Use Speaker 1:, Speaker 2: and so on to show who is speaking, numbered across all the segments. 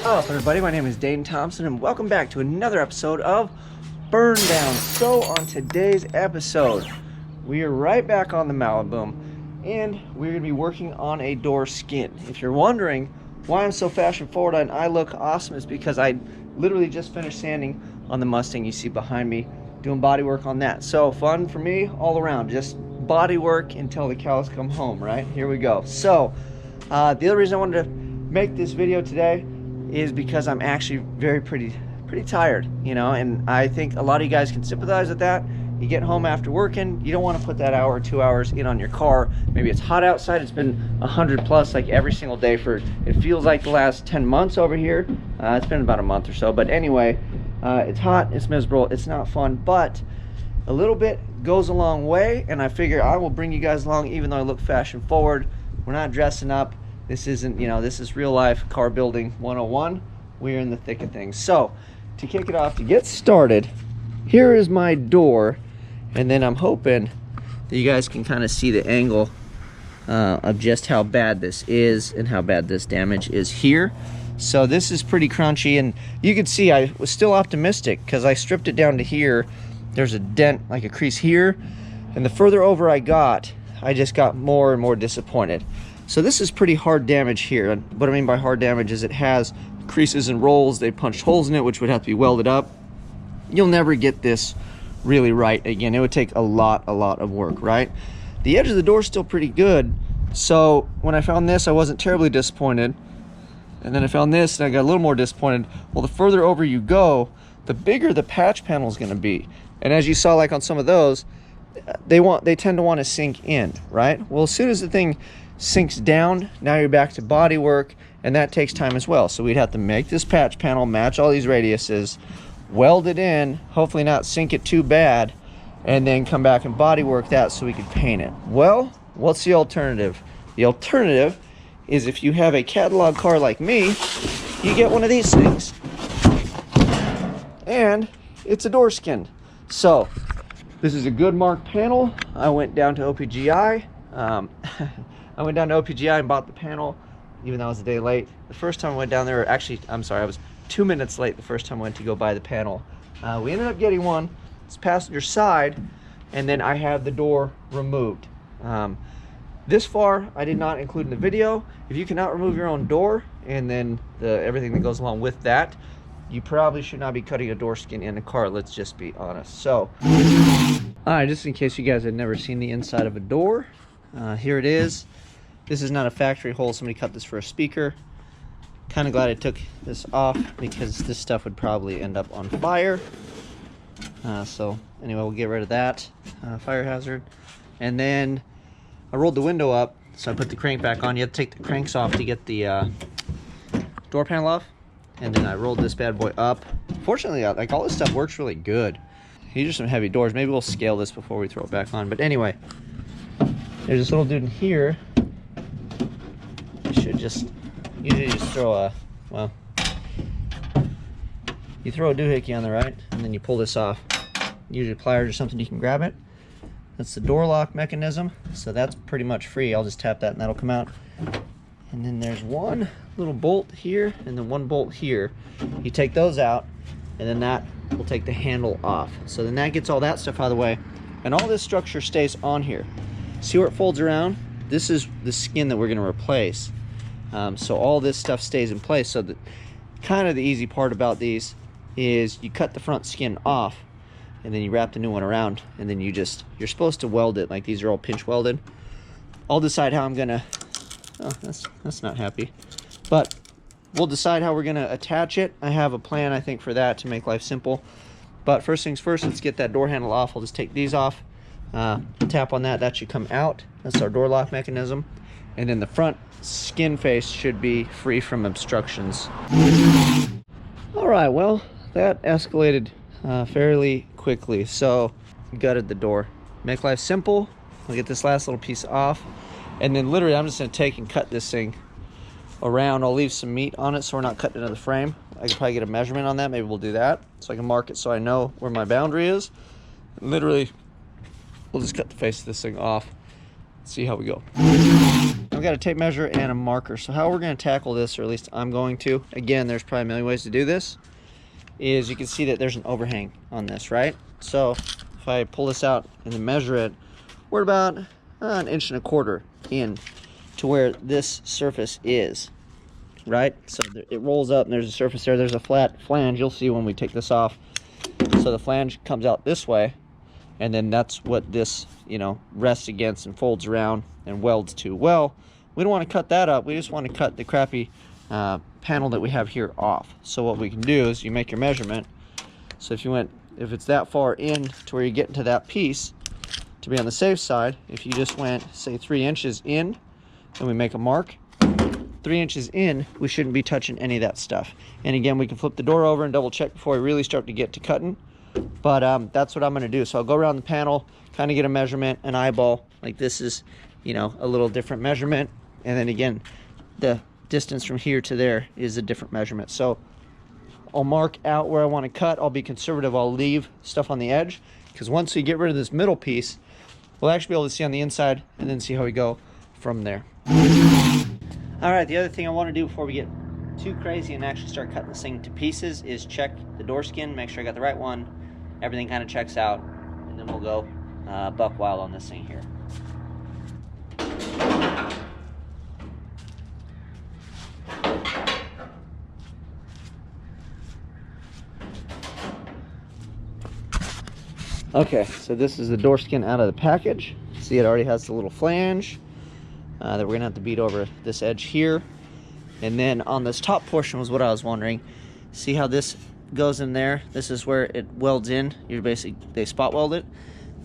Speaker 1: What's up, everybody? My name is Dane Thompson, and welcome back to another episode of BurnDown. So, on today's episode, we are right back on the Maliboom, and we're going to be working on a door skin. If you're wondering why I'm so fashion forward and I look awesome, it's because I literally just finished sanding on the Mustang you see behind me, doing body work on that. So, fun for me all around, just body work until the cows come home, right? Here we go. So, the other reason I wanted to make this video today is because I'm actually pretty tired, you know, and I think a lot of you guys can sympathize with that. You get home after working, you don't want to put that hour or 2 hours in on your car. Maybe it's hot outside, it's been 100 plus like every single day for, it feels like the last 10 months over here. It's been about a month or so, but anyway, it's hot, it's miserable, it's not fun, but a little bit goes a long way, and I figure I will bring you guys along even though I look fashion forward. We're not dressing up. This isn't, you know, this is real life car building 101. We're in the thick of things. So, to kick it off, to get started, here is my door, and then I'm hoping that you guys can kind of see the angle of just how bad this is and how bad this damage is here. So this is pretty crunchy, and you can see I was still optimistic because I stripped it down to here. There's a dent, like a crease here, and the further over I got, I just got more and more disappointed. So this is pretty hard damage here, and what I mean by hard damage is it has creases and rolls. They punched holes in it, which would have to be welded up. You'll never get this really right again. It would take a lot of work, right? The edge of the door is still pretty good, so when I found this, I wasn't terribly disappointed. And then I found this, and I got a little more disappointed. Well, the further over you go, the bigger the patch panel is going to be. And as you saw, like on some of those, they tend to want to sink in, right? Well, as soon as the thing sinks down, now you're back to body work, and that takes time as well. So we'd have to make this patch panel match all these radiuses, weld it in, hopefully not sink it too bad, and then come back and body work that so we could paint it. Well, what's the alternative? The alternative is if you have a catalog car like me, you get one of these things, and it's a door skin. So this is a good marked panel. I went down to OPGI. I went down to OPGI and bought the panel, even though I was a day late. The first time I went down there, actually, I'm sorry, I was 2 minutes late the first time I went to go buy the panel. We ended up getting one. It's passenger side, and then I have the door removed. This far, I did not include in the video. If you cannot remove your own door, and then everything that goes along with that, you probably should not be cutting a door skin in a car, let's just be honest. So, alright, just in case you guys had never seen the inside of a door, here it is. This is not a factory hole. Somebody cut this for a speaker. Kind of glad I took this off because this stuff would probably end up on fire. So anyway, we'll get rid of that fire hazard. And then I rolled the window up, so I put the crank back on. You have to take the cranks off to get the door panel off. And then I rolled this bad boy up. Fortunately, like all this stuff works really good. These are some heavy doors. Maybe we'll scale this before we throw it back on. But anyway, there's this little dude in here. You should usually just throw a, well, you throw a doohickey on the right, and then you pull this off. Usually pliers or something, you can grab it. That's the door lock mechanism, so that's pretty much free. I'll just tap that and that'll come out. And then there's one little bolt here, and then one bolt here. You take those out, and then that will take the handle off. So then that gets all that stuff out of the way, and all this structure stays on here. See where it folds around? This is the skin that we're going to replace. So all this stuff stays in place. So kind of the easy part about these is you cut the front skin off, and then you wrap the new one around, and then you're supposed to weld it. Like these are all pinch welded. I'll decide how I'm gonna, oh, that's not happy, but we'll decide how we're gonna attach it. I have a plan, I think, for that to make life simple. But first things first, let's get that door handle off. I'll just take these off, tap on that should come out. That's our door lock mechanism. And then the front skin face should be free from obstructions. All right, well, that escalated fairly quickly. So, gutted the door. Make life simple. I'll get this last little piece off. And then literally, I'm just gonna take and cut this thing around. I'll leave some meat on it so we're not cutting another frame. I could probably get a measurement on that. Maybe we'll do that so I can mark it so I know where my boundary is. And literally, we'll just cut the face of this thing off. See how we go. I've got a tape measure and a marker. So how we're going to tackle this, or at least I'm going to, again, there's probably a million ways to do this, is you can see that there's an overhang on this, right? So if I pull this out and then measure it, we're about an 1.25 inches in to where this surface is, right? So it rolls up and there's a surface there. There's a flat flange. You'll see when we take this off. So the flange comes out this way, and then that's what this, you know, rests against and folds around and welds to. Well, we don't want to cut that up. We just want to cut the crappy panel that we have here off. So what we can do is you make your measurement. So if it's that far in to where you get into that piece, to be on the safe side, if you just went, say, 3 inches in, and we make a mark, 3 inches in, we shouldn't be touching any of that stuff. And again, we can flip the door over and double check before we really start to get to cutting. But that's what I'm going to do. So I'll go around the panel, kind of get a measurement, an eyeball. Like this is, you know, a little different measurement. And then again, the distance from here to there is a different measurement. So I'll mark out where I want to cut. I'll be conservative. I'll leave stuff on the edge, because once we get rid of this middle piece, we'll actually be able to see on the inside and then see how we go from there. All right, the other thing I want to do before we get too crazy and actually start cutting this thing to pieces is check the door skin, make sure I got the right one. Everything kind of checks out, and then we'll go buck wild on this thing here. Okay, so this is the door skin out of the package. See, it already has the little flange that we're gonna have to beat over this edge here. And then on this top portion was what I was wondering. See how this goes in there? This is where it welds in. They spot weld it.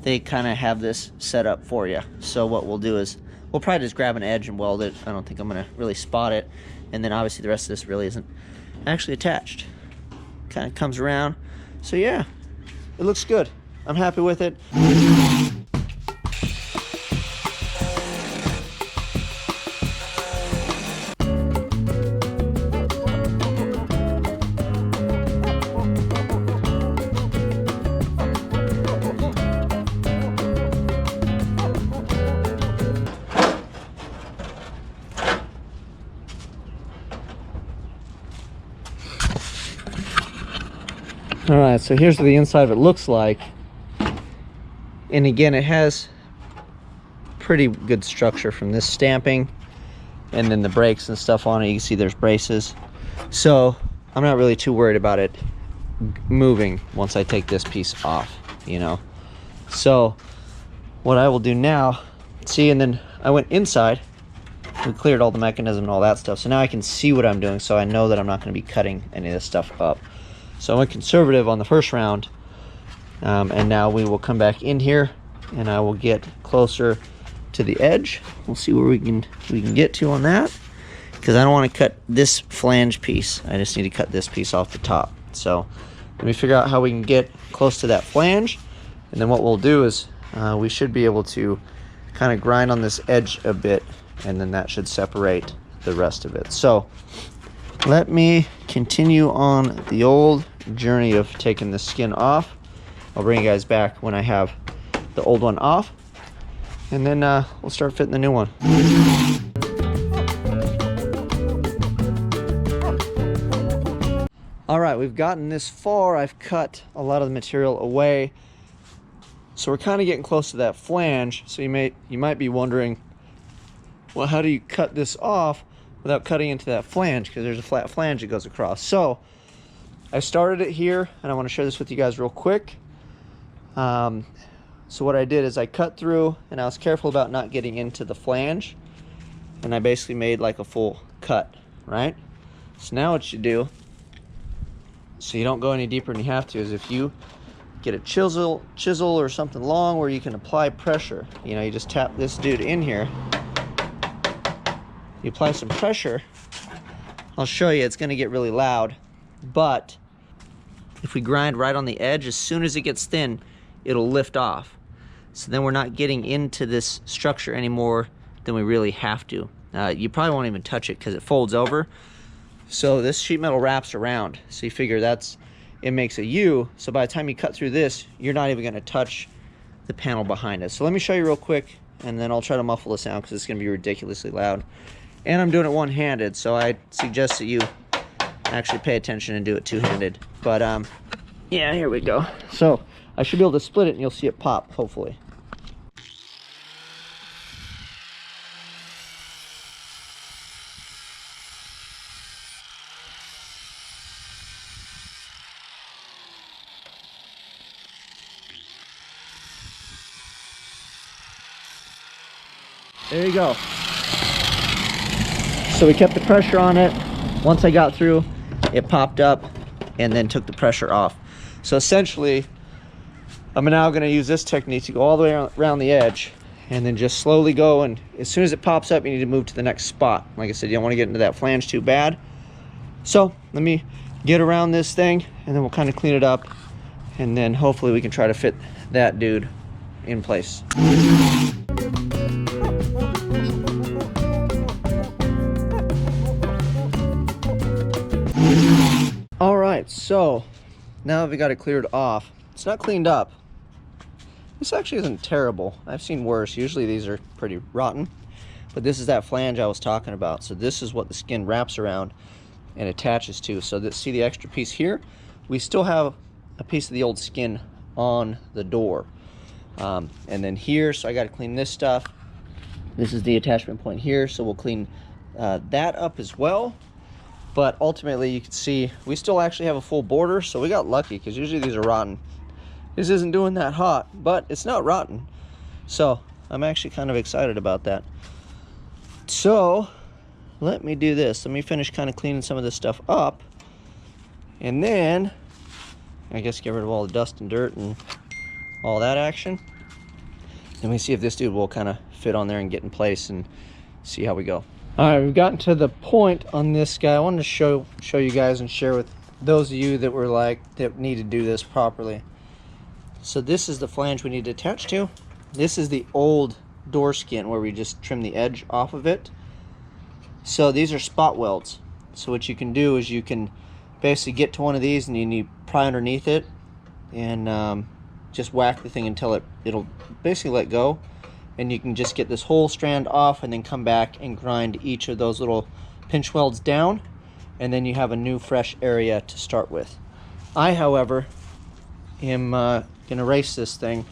Speaker 1: They kind of have this set up for you. So what we'll do is we'll probably just grab an edge and weld it. I don't think I'm gonna really spot it. And then obviously the rest of this really isn't actually attached. Kind of comes around. So yeah, it looks good. I'm happy with it. All right, so here's what the inside of it looks like. And again, it has pretty good structure from this stamping and then the brakes and stuff on it. You can see there's braces. So I'm not really too worried about it moving once I take this piece off, you know. So what I will do now, see, and then I went inside. We cleared all the mechanism and all that stuff. So now I can see what I'm doing, so I know that I'm not going to be cutting any of this stuff up. So I went conservative on the first round. And now we will come back in here and I will get closer to the edge. We'll see where we can get to on that, because I don't want to cut this flange piece. I just need to cut this piece off the top. So let me figure out how we can get close to that flange, and then what we'll do is we should be able to kind of grind on this edge a bit, and then that should separate the rest of it. So let me continue on the old journey of taking the skin off. I'll bring you guys back when I have the old one off, and then we'll start fitting the new one. All right, we've gotten this far. I've cut a lot of the material away, so we're kind of getting close to that flange. So you might be wondering, well, how do you cut this off without cutting into that flange? Because there's a flat flange that goes across. So I started it here, and I want to share this with you guys real quick. So what I did is I cut through, and I was careful about not getting into the flange, and I basically made like a full cut, right? So now what you do, so you don't go any deeper than you have to, is if you get a chisel or something long where you can apply pressure, you know, you just tap this dude in here, you apply some pressure. I'll show you, it's going to get really loud, but if we grind right on the edge, as soon as it gets thin, it'll lift off. So then we're not getting into this structure any more than we really have to. You probably won't even touch it because it folds over. So this sheet metal wraps around. So you figure it makes a U. So by the time you cut through this, you're not even going to touch the panel behind it. So let me show you real quick and then I'll try to muffle the sound because it's going to be ridiculously loud. And I'm doing it one-handed, so I suggest that you actually pay attention and do it two-handed. But yeah, here we go. So I should be able to split it and you'll see it pop, hopefully. There you go. So we kept the pressure on it. Once I got through, it popped up and then took the pressure off. So essentially, I'm now going to use this technique to go all the way around the edge and then just slowly go, and as soon as it pops up, you need to move to the next spot. Like I said, you don't want to get into that flange too bad. So let me get around this thing and then we'll kind of clean it up, and then hopefully we can try to fit that dude in place. All right, so now that we got it cleared off, it's not cleaned up. This actually isn't terrible. I've seen worse. Usually these are pretty rotten, but this is that flange I was talking about. So this is what the skin wraps around and attaches to. So that, see the extra piece here? We still have a piece of the old skin on the door. And then here, so I got to clean this stuff. This is the attachment point here, so we'll clean that up as well. But ultimately, you can see we still actually have a full border, so we got lucky because usually these are rotten. This isn't doing that hot, but it's not rotten. So I'm actually kind of excited about that. So let me do this. Let me finish kind of cleaning some of this stuff up. And then, I guess, get rid of all the dust and dirt and all that action. Let me see if this dude will kind of fit on there and get in place and see how we go. All right, we've gotten to the point on this guy. I wanted to show you guys and share with those of you that were like, that need to do this properly. So this is the flange we need to attach to. This is the old door skin where we just trim the edge off of it. So these are spot welds. So what you can do is you can basically get to one of these and you pry underneath it and just whack the thing until it'll basically let go. And you can just get this whole strand off and then come back and grind each of those little pinch welds down, and then you have a new fresh area to start with. I, however, am gonna race this thing,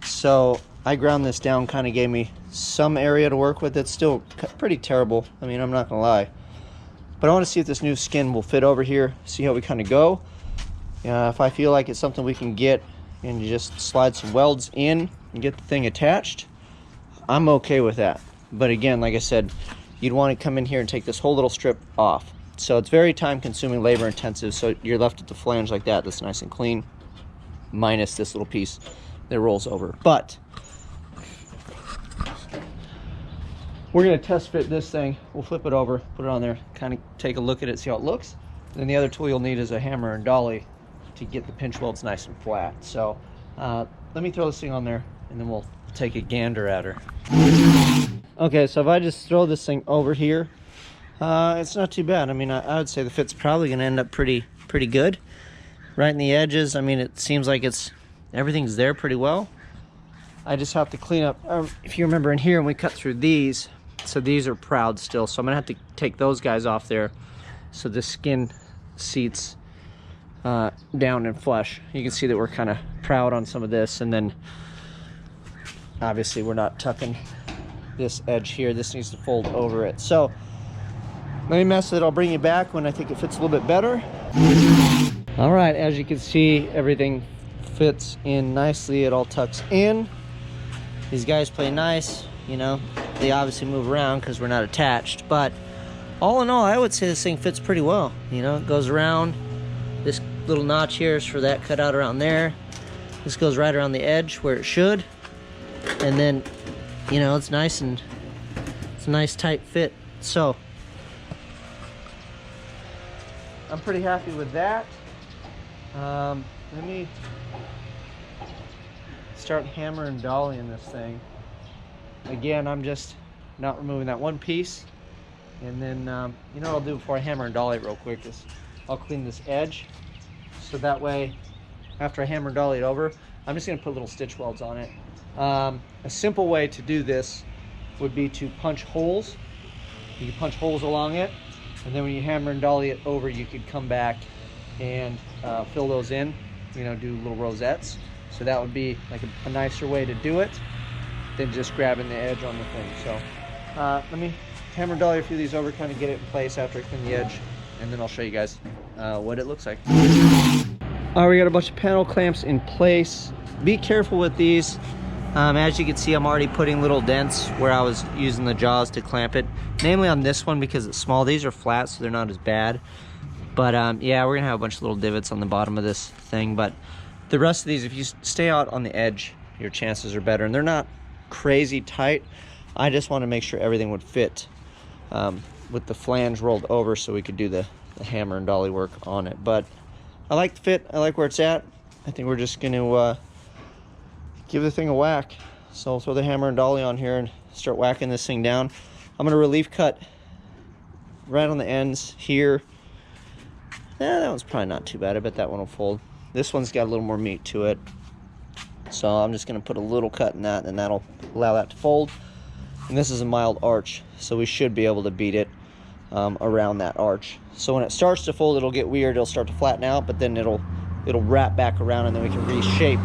Speaker 1: so I ground this down, kind of gave me some area to work with. It's still pretty terrible, I mean, I'm not gonna lie, but I want to see if this new skin will fit over here, see how we kind of go. If I feel like it's something we can get and you just slide some welds in and get the thing attached, I'm okay with that. But again, like I said, you'd want to come in here and take this whole little strip off. So it's very time consuming, labor intensive, so you're left with the flange like that, that's nice and clean, minus this little piece that rolls over. But we're going to test fit this thing. We'll flip it over, put it on there, kind of take a look at it, see how it looks. Then the other tool you'll need is a hammer and dolly to get the pinch welds nice and flat. So let me throw this thing on there and then we'll take a gander at her. Okay, so if I just throw this thing over here, it's not too bad. I mean, I would say the fit's probably going to end up pretty good. Right in the edges, I mean, it seems like everything's there pretty well. I just have to clean up. If you remember in here, when we cut through these, so these are proud still, so I'm gonna have to take those guys off there so the skin seats down and flush. You can see that we're kind of proud on some of this, and then obviously we're not tucking this edge here. This needs to fold over it. So let me mess with it. I'll bring you back when I think it fits a little bit better. All right, as you can see, everything fits in nicely. It all tucks in. These guys play nice, you know. They obviously move around because we're not attached, but all in all, I would say this thing fits pretty well. You know, it goes around. This little notch here is for that cutout around there. This goes right around the edge where it should. And then, you know, it's nice and it's a nice tight fit. So I'm pretty happy with that. Let me start hammer and dollying this thing. Again, I'm just not removing that one piece. And then, you know what I'll do before I hammer and dolly it real quick is I'll clean this edge. So that way, after I hammer and dolly it over, I'm just gonna put little stitch welds on it. A simple way to do this would be to punch holes. You can punch holes along it, and then when you hammer and dolly it over, you could come back and fill those in, you know, do little rosettes. So that would be like a nicer way to do it than just grabbing the edge on the thing. So let me hammer and dolly a few of these over, kind of get it in place after I clean the edge, and then I'll show you guys what it looks like. All right, we got a bunch of panel clamps in place. Be careful with these. As you can see, I'm already putting little dents where I was using the jaws to clamp it. Namely on this one because it's small. These are flat, so they're not as bad. But yeah, we're gonna have a bunch of little divots on the bottom of this thing. But the rest of these, if you stay out on the edge, your chances are better. And they're not crazy tight. I just want to make sure everything would fit with the flange rolled over so we could do the hammer and dolly work on it. But I like the fit. I like where it's at. I think we're just gonna give the thing a whack. So I'll throw the hammer and dolly on here and start whacking this thing down. I'm gonna relief cut right on the ends here. Yeah, that one's probably not too bad. I bet that one will fold. This one's got a little more meat to it. So I'm just gonna put a little cut in that, and that'll allow that to fold. And this is a mild arch, so we should be able to beat it around that arch. So when it starts to fold, it'll get weird. It'll start to flatten out, but then it'll wrap back around, and then we can reshape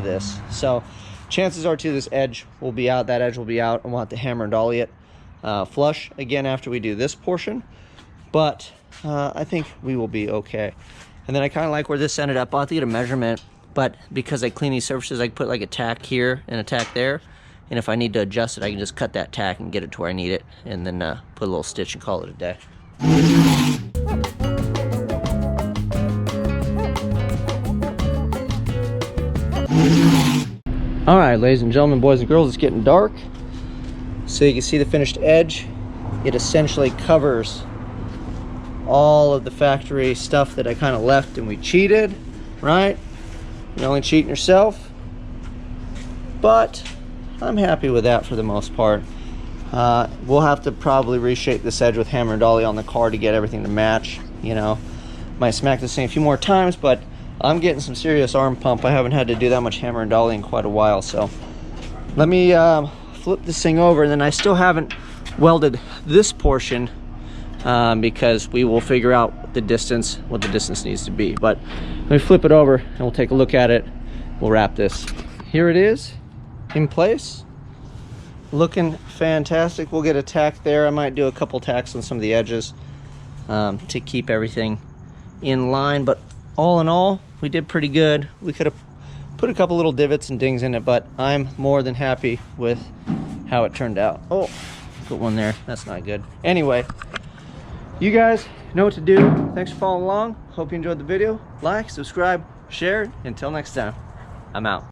Speaker 1: this. So chances are too, this edge will be out, that edge will be out, and we'll have to hammer and dolly it flush again after we do this portion. But I think we will be okay. And then I kind of like where this ended up. I'll have to get a measurement, but because I clean these surfaces, I can put like a tack here and a tack there. And if I need to adjust it, I can just cut that tack and get it to where I need it, and then put a little stitch and call it a day. All right, ladies and gentlemen, boys and girls, it's getting dark. So you can see the finished edge. It essentially covers all of the factory stuff that I kind of left and we cheated, right? You're only cheating yourself. But I'm happy with that for the most part. We'll have to probably reshape this edge with hammer and dolly on the car to get everything to match, you know. Might smack this thing a few more times, but I'm getting some serious arm pump. I haven't had to do that much hammer and dolly in quite a while. So let me flip this thing over, and then I still haven't welded this portion because we will figure out what the distance needs to be. But let me flip it over and we'll take a look at it. We'll wrap this. Here it is in place, looking fantastic. We'll get a tack there. I might do a couple tacks on some of the edges to keep everything in line, but all in all, we did pretty good. We could have put a couple little divots and dings in it, but I'm more than happy with how it turned out. Oh, put one there. That's not good. Anyway, you guys know what to do. Thanks for following along. Hope you enjoyed the video. Like, subscribe, share. Until next time, I'm out.